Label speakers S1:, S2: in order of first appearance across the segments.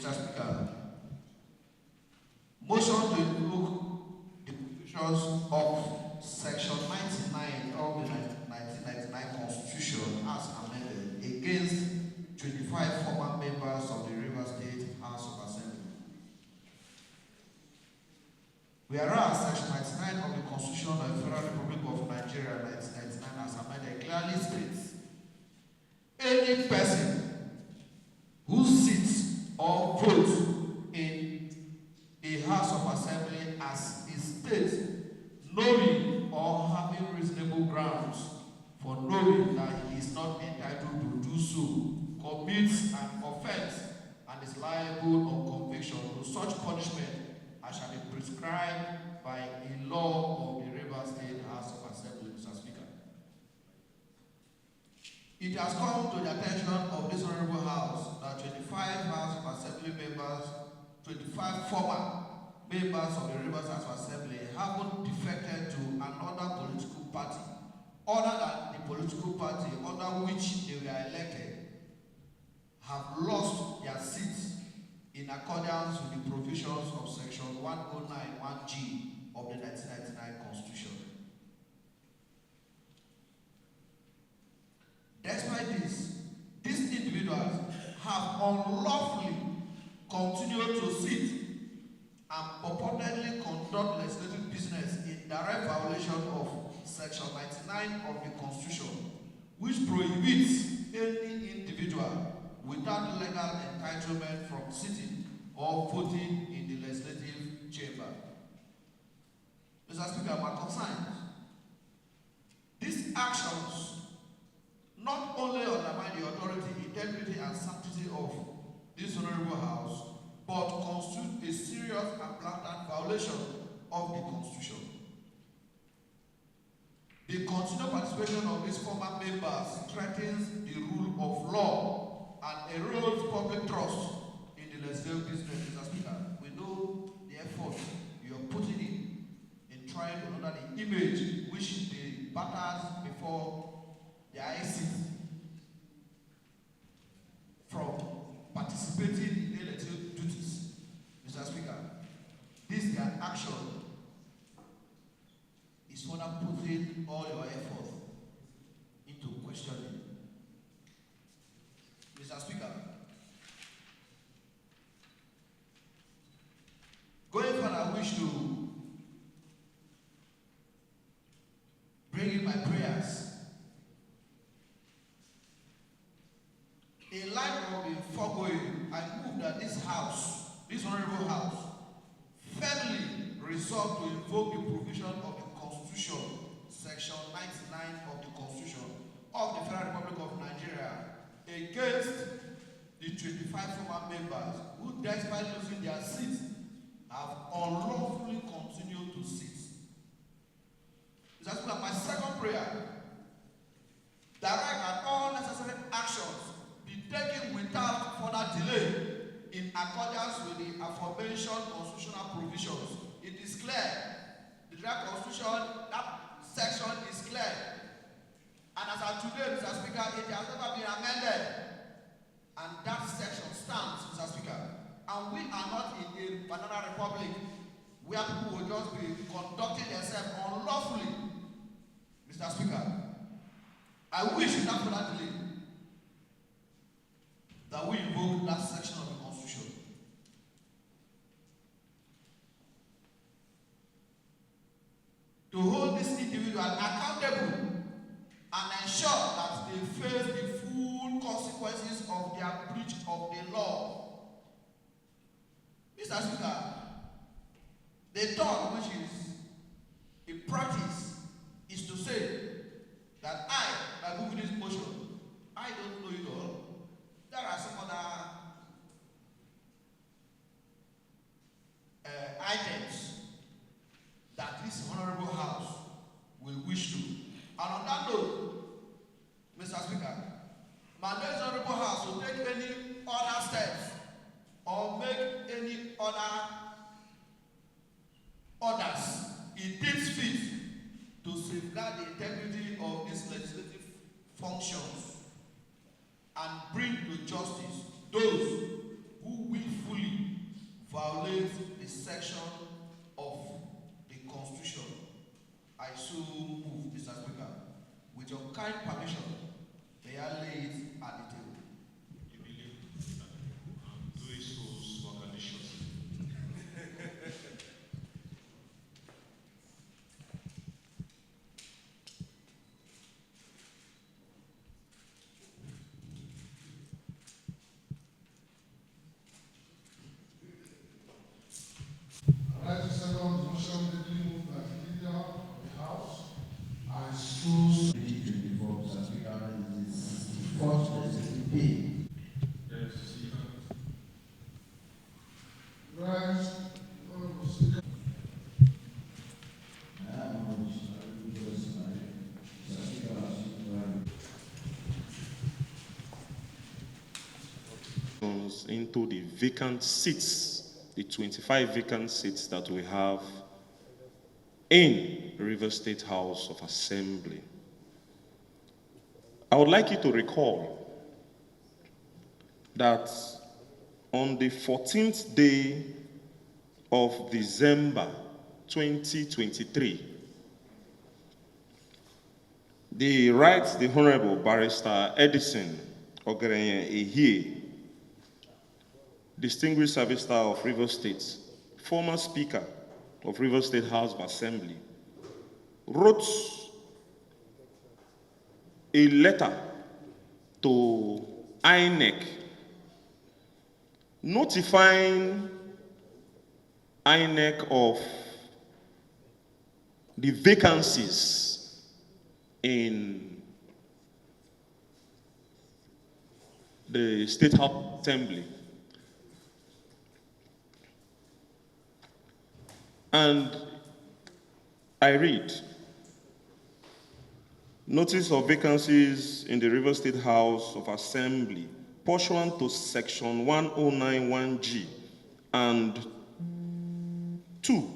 S1: Mr. Speaker, motion to invoke the provisions of Section 99 of the 1999 Constitution as amended against 25 former members of the Rivers State House of Assembly. Whereas Section 99 of the Constitution of the Federal Republic of Nigeria 1999 as amended clearly states, any person who sits or votes in a House of Assembly as a state, knowing or having reasonable grounds for knowing that he is not entitled to do so, commits an offense and is liable on conviction to such punishment as shall be prescribed by a law of the Rivers State House of Assembly, Mr. Speaker. It has come to the attention of this Honorable House that 25 House of Assembly members, 25 former members of the Rivers House of Assembly haven't defected to another political party other than the political party under which they were elected, have lost their seats in accordance with the provisions of Section 109(1)(g) of the 1999 Constitution. Despite this, these individuals have unlawfully continued to sit and purportedly conduct legislative business in direct violation of Section 99 of the Constitution, which prohibits any individual without legal entitlement from sitting or voting in the legislative chamber. Mr. Speaker, my concern, these actions not only undermine the authority, integrity, and sanctity of this Honorable House, but constitute a serious and blatant violation of the Constitution. The continued participation of these former members threatens the rule of law and erodes public trust in the legislative business, Mr. Speaker. We know the effort you are putting in trying to honor the image which the batters before the INEC from participating in elective duties. Mr. Speaker, this their action is further putting all your effort into questioning. Mr. Speaker, going further, I wish to bring in my prayers. In light of the foregoing, I move that this House, this Honorable House, firmly resolve to invoke the provision of the Constitution, Section 99 of the Constitution of the Federal Republic of Nigeria, against the 25 former members who, despite losing their seats, have unlawfully continued to sit. Mr. Speaker, my second prayer, direct that all necessary actions be taken without further delay in accordance with the aforementioned constitutional provisions. It is clear, the draft constitution, that section is clear. And as of today, Mr. Speaker, it has never been amended. And that section stands, Mr. Speaker. And we are not in a banana republic where people will just be conducting themselves unlawfully. Mr. Speaker, I wish without further delay that we invoke that section of the Constitution. To hold this individual accountable and ensure that they face the full consequences of their breach of the law. Mr. Speaker, the thought which is a practice is to say that by moving this motion, I don't know it all. There are some other items that this Honorable House will wish to. And on that note, Mr. Speaker, my next Honorable House will take any other steps or make any orders it deems fit to safeguard the integrity of these legislative functions and bring to justice those who willfully section of the Constitution. I so move, Mr. Speaker. With your kind permission, may I lay it at the table.
S2: You believe and do it so swagalicious.
S3: Right, second motion deeply moved by the leader of the House. I so
S1: 2024, Mr. Speaker, is the first legislative day.
S2: Yes, Speaker.
S3: rise, Honorable Speaker.
S2: Into the vacant seats, the 25 vacant seats that we have in River State House of Assembly. I would like you to recall that on the 14th day of December 2023, the Honorable Barrister Edison Ogereye Ehie, Distinguished Service Star of River State, former Speaker of River State House of Assembly, wrote a letter to INEC notifying INEC of the vacancies in the State House Assembly. And I read, notice of vacancies in the River State House of Assembly pursuant to section 1091G and 2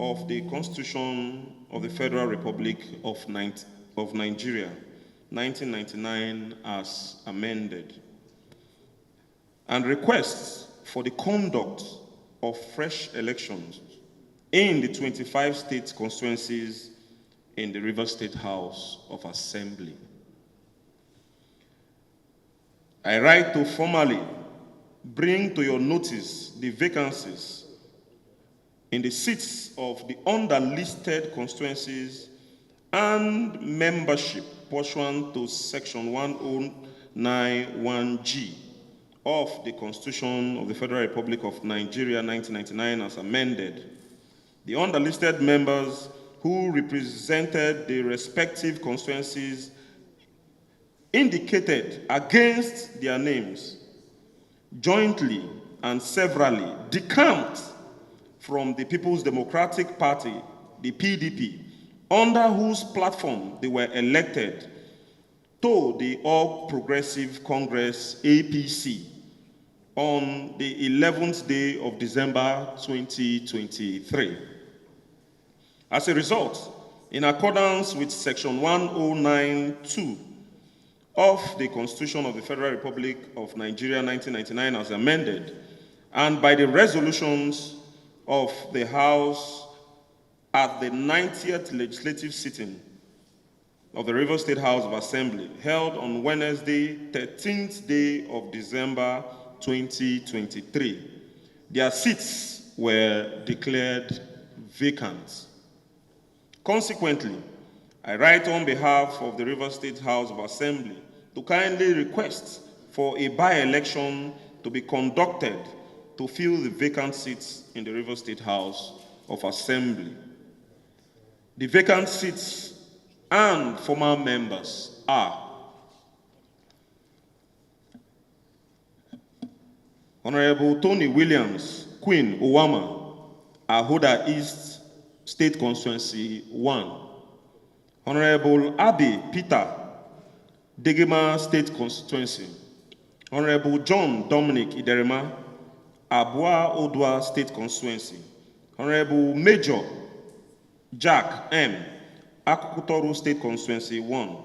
S2: of the Constitution of the Federal Republic of Nigeria, 1999 as amended, and requests for the conduct of fresh elections in the 25 state constituencies in the River State House of Assembly. I write to formally bring to your notice the vacancies in the seats of the underlisted constituencies and membership pursuant to section 1091G of the Constitution of the Federal Republic of Nigeria, 1999 as amended. The underlisted members who represented the respective constituencies indicated against their names jointly and severally decamped from the People's Democratic Party, the PDP, under whose platform they were elected, to the All Progressive Congress, APC, on the 11th day of December 2023. As a result, in accordance with section 1092 of the Constitution of the Federal Republic of Nigeria, 1999 as amended, and by the resolutions of the House at the 90th legislative sitting of the River State House of Assembly, held on Wednesday, 13th day of December 2023, their seats were declared vacant. Consequently, I write on behalf of the River State House of Assembly to kindly request for a by-election to be conducted to fill the vacant seats in the River State House of Assembly. The vacant seats and former members are Honorable Tony Williams, Queen Owama, Ahoda East State Constituency 1. Honorable Abi Peter, Degema State Constituency. Honorable John Dominic Iderema, Abua Odwa State Constituency. Honorable Major Jack M, Akukutoru State Constituency 1.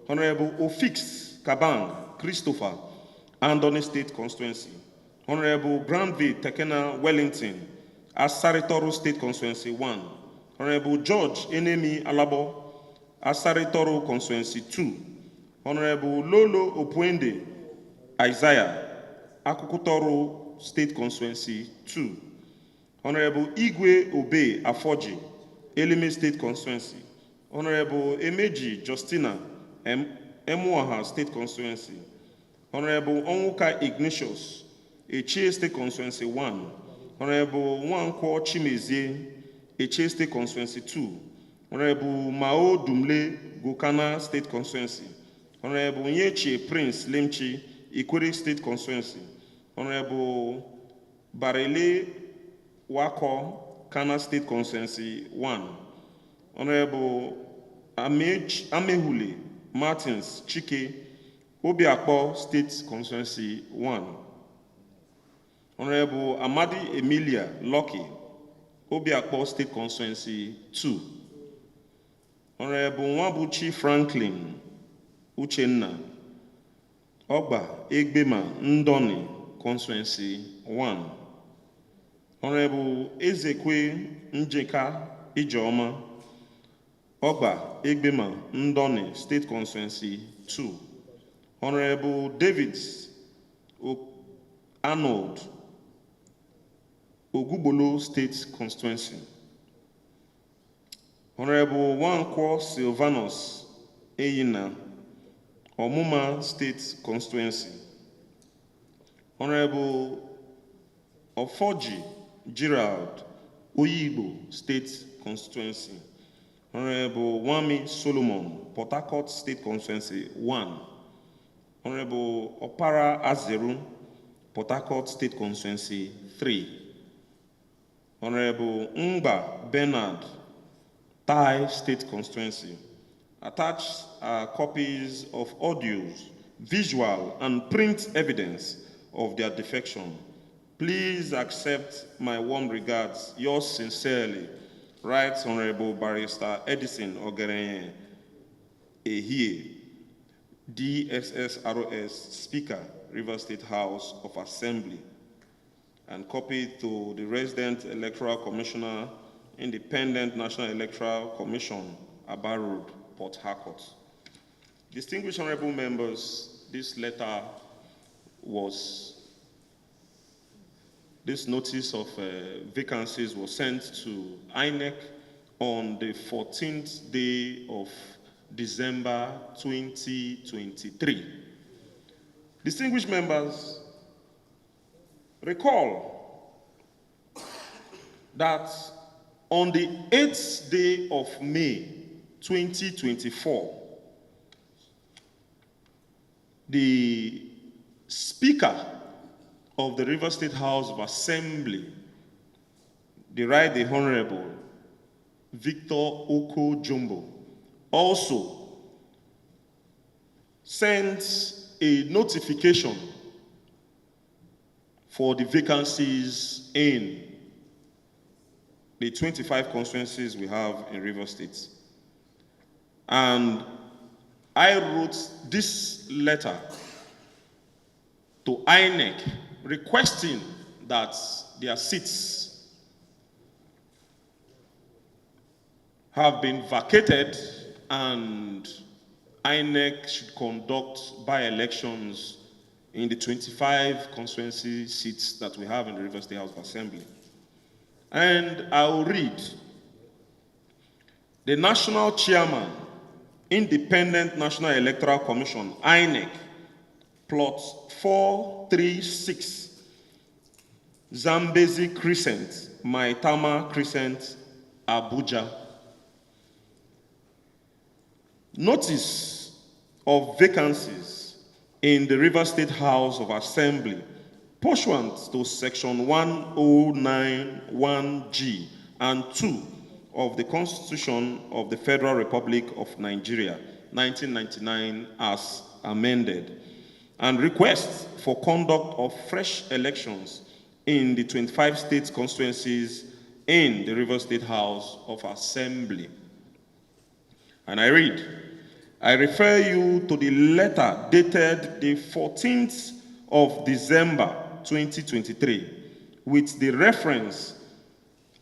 S2: Honorable Ofix Kabang Christopher, Andoni State Constituency. Honorable Granville Tekena Wellington, Asari State Constituency 1. Honorable George Enemi Alabo, Asari Constituency 2. Honorable Lolo Opwende Isaiah, Akukutoro State Constituency 2. Honorable Igwe Obe Afoji, Elime State Constituency. Honorable Emeji Justina Emuaha State Constituency. Honorable Onwuka Ignatius, Echie State Constituency 1. Honorable Nwankwo Chimezie, Echie State Constituency 2. Honorable Mao Dumle Gokana State Constituency. Honorable Nyeche Prince Lemchi, Ikwere State Constituency. Honorable Barele Wako, Kana State Constituency 1. Honorable Amehule Martins Chike, Obiakpo State Constituency 1. Honorable Amadi Emilia Lucky, Obiakpo State Constituency 2. Honorable Nwabuchi Franklin Uchenna, Ogba Egbema Ndoni Constituency 1. Honorable Ezekwe Njeka Ijeoma, Ogba Egbema Ndoni State Constituency 2. Honorable David Arnold Ogubolo State Constituency. Honorable Wankwo Silvanus Eyina, Omuma State Constituency. Honorable Ofoji Gerald Oyibo State Constituency. Honorable Wami Solomon, Port Harcourt State Constituency 1. Honorable Opara Azeru, Port Harcourt State Constituency 3. Honorable Ngba Bernard, Thai State Constituency. Attached are copies of audios, visual, and print evidence of their defection. Please accept my warm regards. Yours sincerely, Right Honorable Barrister Edison Ogerenye Ehie, DSSROS Speaker, Rivers State House of Assembly, and copied to the Resident Electoral Commissioner, Independent National Electoral Commission, Aba Road, Port Harcourt. Distinguished honorable members, this notice of vacancies was sent to INEC on the 14th day of December 2023. Distinguished members, recall that on the 8th day of May 2024, the Speaker of the Rivers State House of Assembly, the Right Honorable Victor Oko Jumbo, also sent a notification for the vacancies in the 25 constituencies we have in Rivers State. And I wrote this letter to INEC requesting that their seats have been vacated and INEC should conduct by-elections in the 25 constituency seats that we have in the Rivers State House of Assembly. And I will read. The National Chairman, Independent National Electoral Commission, INEC, plot 436, Zambezi Crescent, Maitama Crescent, Abuja. Notice of vacancies in the Rivers State House of Assembly pursuant to Section 1091G and 2 of the Constitution of the Federal Republic of Nigeria, 1999, as amended, and request for conduct of fresh elections in the 25 state constituencies in the Rivers State House of Assembly. And I read, I refer you to the letter dated the 14th of December 2023 with the reference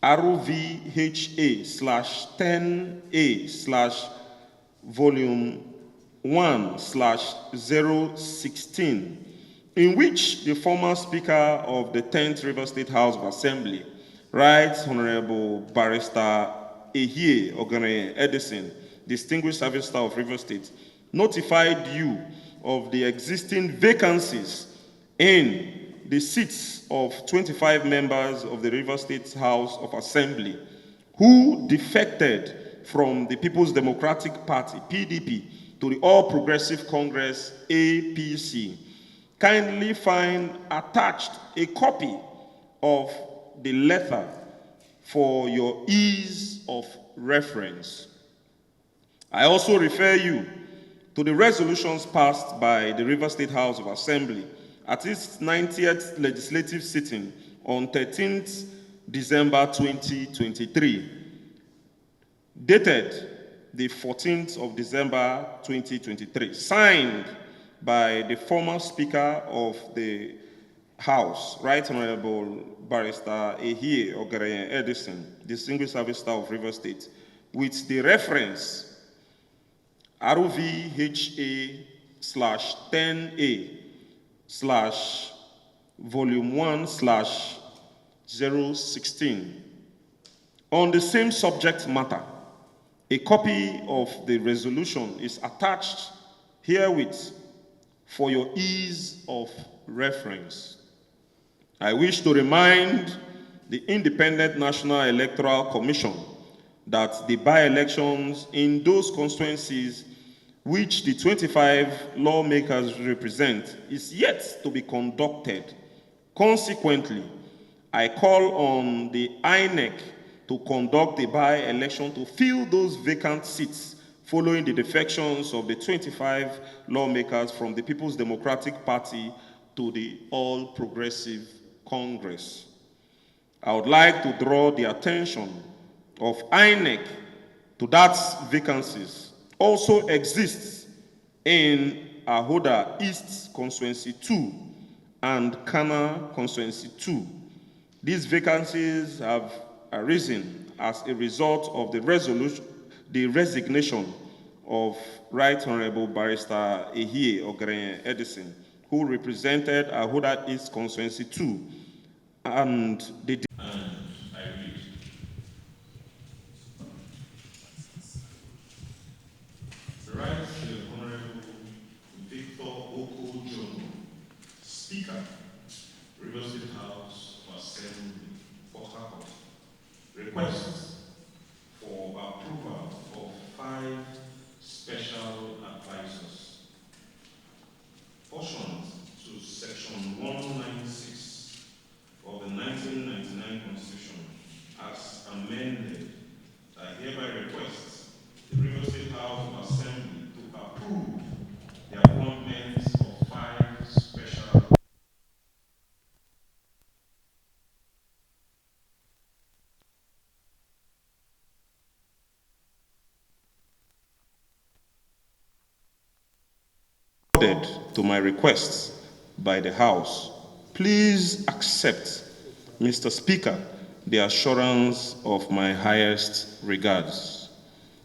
S2: ROVHA/10A/volume 1/016, in which the former Speaker of the 10th River State House of Assembly, Right Honorable Barrister Ehie Ogane Edison, Distinguished Service Star of River State, notified you of the existing vacancies in the seats of 25 members of the River State House of Assembly who defected from the People's Democratic Party, PDP, to the All Progressive Congress, APC. Kindly find attached a copy of the letter for your ease of reference. I also refer you to the resolutions passed by the River State House of Assembly at its 90th legislative sitting on 13th December 2023, dated the 14th of December 2023, signed by the former Speaker of the House, Right Honorable Barrister Ehie Ogane Edison, Distinguished Service Star of River State, with the reference ROVHA/10A/volume 1/016. On the same subject matter, a copy of the resolution is attached herewith for your ease of reference. I wish to remind the Independent National Electoral Commission that the by-elections in those constituencies which the 25 lawmakers represent is yet to be conducted. Consequently, I call on the INEC to conduct a by-election to fill those vacant seats following the defections of the 25 lawmakers from the People's Democratic Party to the All Progressive Congress. I would like to draw the attention of INEC to that vacancies also exists in Ahoda East Constituency 2 and Kana Constituency 2. These vacancies have arisen as a result of the resignation of Right Honorable Barrister Ehie Ogane Edison, who represented Ahoda East Constituency 2, and I read. Right to the Honorable Victor Oko Jono, Speaker, River State House of Assembly, Port Harcourt, requests for approval of 5 special advisors, pursuant to Section 196 of the 1999 Constitution, as amended. I hereby request the River State House of Assembly to approve the appointment of 5 special to my requests by the House. Please accept, Mr. Speaker, the assurance of my highest regards.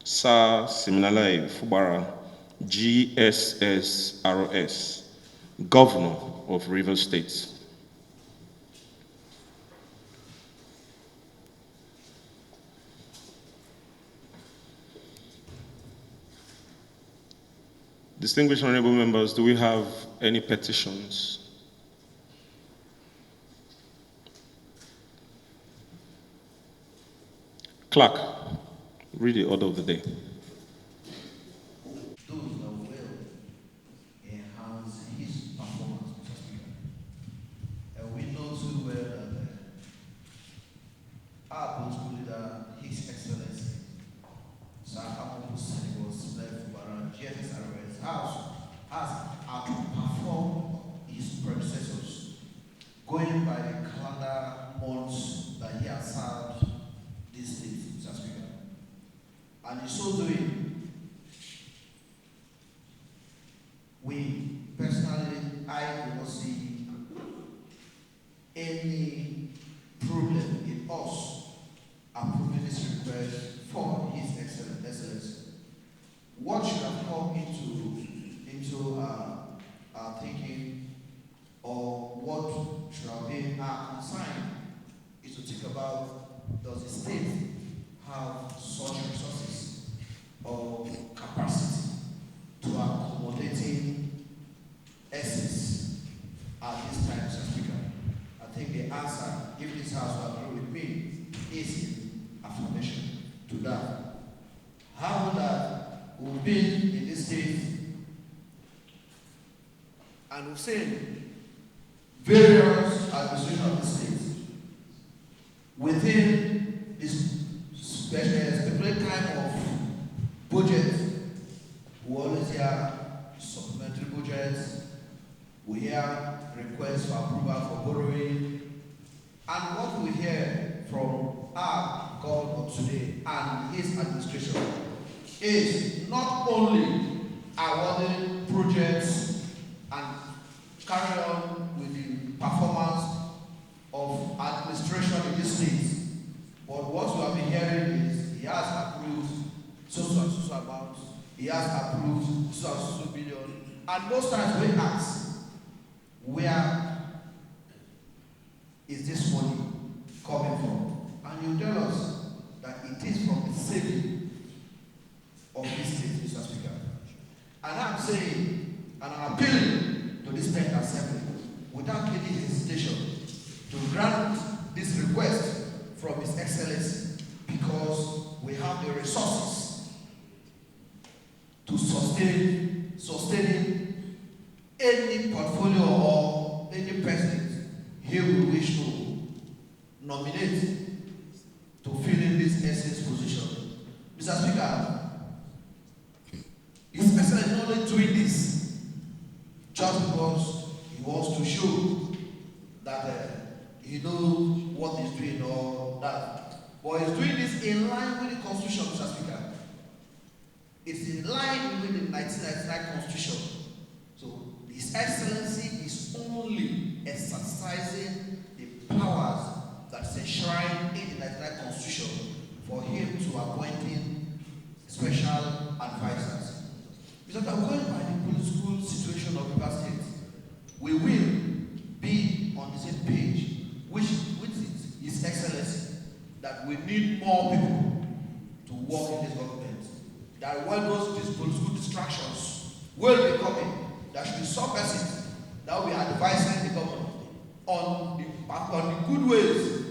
S2: Sir Siminalayi Fubara, GSSRS, Governor of Rivers State. Distinguished honorable members, do we have any petitions? Clerk, read the order of the day.
S1: Those that will enhance his performance, Mr. Speaker. And we know too well that our political leader, His Excellency, Sir Honorable Senator Siminalayi Fubara, GSSRS, has outperformed his predecessors, going by the calendar months that he has served this state, Mr. Speaker. And in so doing, we personally, I do not see any problem in us what should have come into our thinking, or what should have been our concern, is to think about, does the state have such resources or capacity to accommodating excess at this time, Mr. Speaker? I think the answer, if this House will agree with me, is in affirmation to that. How that we've been in this state and we've seen various administrations of the state within this specific time of budget. We always hear supplementary budgets, we hear requests for approval for borrowing, and what we hear from our government today and his administration is not only awarding projects and carry on with the performance of administration in this state, but what we have been hearing is he has approved so and so amount, he has approved so and so billion, and most times we ask, where is this money coming from? And you tell us that it is from the saving of this state, Mr. Speaker. And I'm saying, and I'm appealing to this state assembly, without any hesitation, to grant this request from His Excellency, because we have the resources to sustaining any portfolio or any president he will wish to nominate to fill in this essence position. Mr. Speaker, His Excellency is not only doing this just because he wants to show that he knows what he's doing or that, but he's doing this in line with the Constitution, Mr. Speaker. It's in line with the 1999 Constitution. So His Excellency is only exercising the powers that's enshrined in the 1999 Constitution for him to appointing special advisors. Because going by the political situation of the state, we will be on the same page, which is His Excellency, that we need more people to work in this government. That when those political distractions will be coming, there should be some person that will be advising the government on the good ways